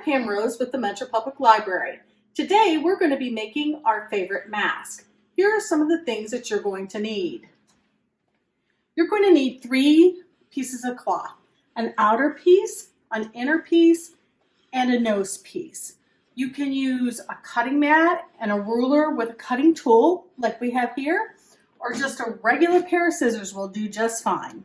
Pam Rose with the Metro Public Library. Today we're going to be making our favorite mask. Here are some of the things that you're going to need. You're going to need 3 pieces of cloth, an outer piece, an inner piece, and a nose piece. You can use a cutting mat and a ruler with a cutting tool like we have here, or just a regular pair of scissors will do just fine.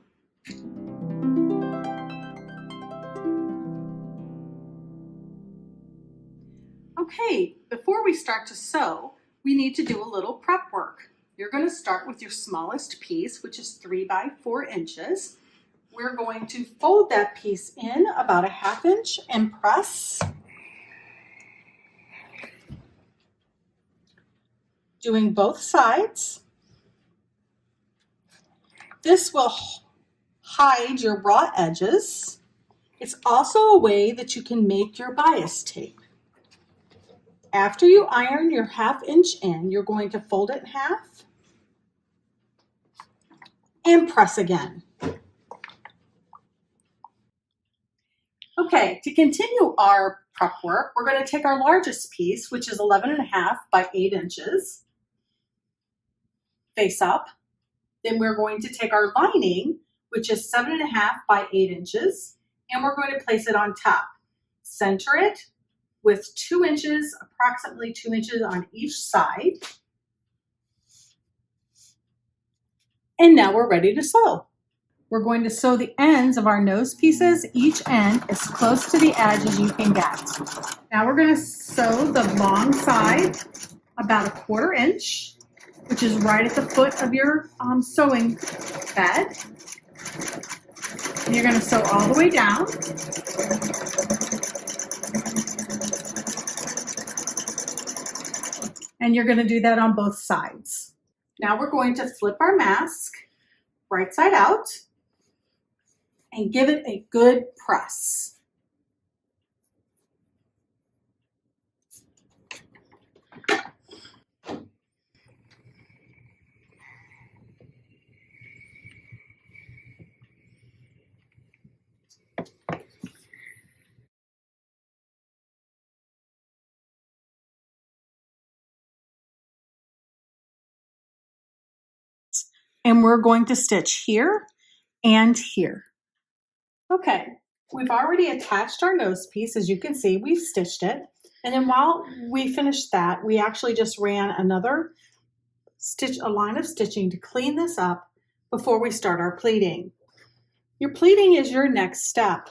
Okay, before we start to sew, we need to do a little prep work. You're going to start with your smallest piece, which is 3 by 4 inches. We're going to fold that piece in about a 1/2 inch and press. Doing both sides. This will hide your raw edges. It's also a way that you can make your bias tape. After you iron your 1/2 inch in, you're going to fold it in half and press again. Okay, to continue our prep work, we're going to take our largest piece, which is 11.5 by 8 inches, face up. Then we're going to take our lining, which is 7.5 by 8 inches, and we're going to place it on top. Center it with 2 inches, approximately 2 inches on each side. And now we're ready to sew. We're going to sew the ends of our nose pieces, each end as close to the edge as you can get. Now we're going to sew the long side about a 1/4 inch, which is right at the foot of your sewing bed. And you're going to sew all the way down. And you're going to do that on both sides. Now we're going to flip our mask right side out and give it a good press. And we're going to stitch here and here. Okay, we've already attached our nose piece. As you can see, we've stitched it. And then while we finished that, we actually just ran another a line of stitching to clean this up before we start our pleating. Your pleating is your next step.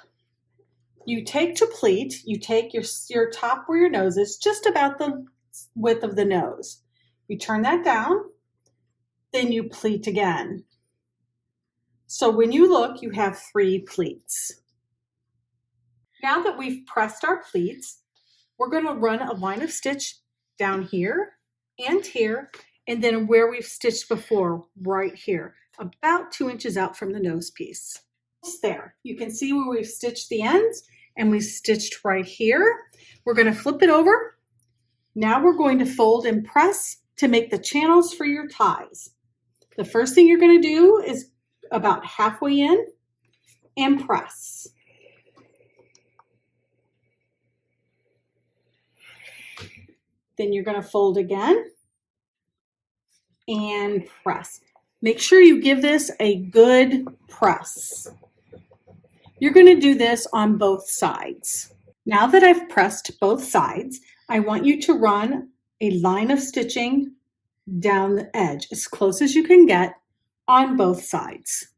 You take to pleat, you take your top where your nose is, just about the width of the nose. You turn that down, then you pleat again. So when you look, you have 3 pleats. Now that we've pressed our pleats, we're going to run a line of stitch down here, and then where we've stitched before, right here, about 2 inches out from the nose piece. It's there. You can see where we've stitched the ends, and we stitched right here. We're going to flip it over. Now we're going to fold and press to make the channels for your ties. The first thing you're going to do is about halfway in and press. Then you're going to fold again and press. Make sure you give this a good press. You're going to do this on both sides. Now that I've pressed both sides, I want you to run a line of stitching down the edge as close as you can get on both sides.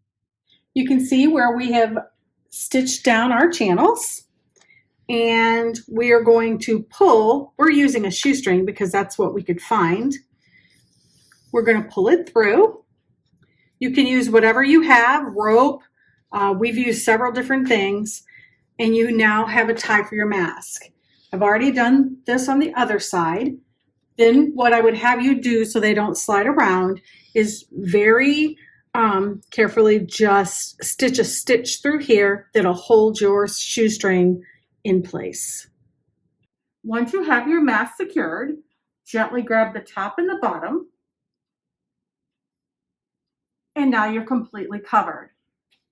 You can see where we have stitched down our channels, and we are going to pull. We're using a shoestring because that's what we could find. We're going to pull it through. You can use whatever you have, rope. We've used several different things, and you now have a tie for your mask. I've already done this on the other side. Then what I would have you do so they don't slide around is very carefully just stitch a stitch through here that'll hold your shoestring in place. Once you have your mask secured, gently grab the top and the bottom, and now you're completely covered.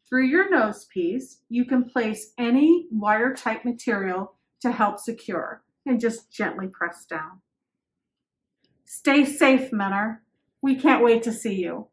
Through your nose piece, you can place any wire type material to help secure and just gently press down. Stay safe, Menor. We can't wait to see you.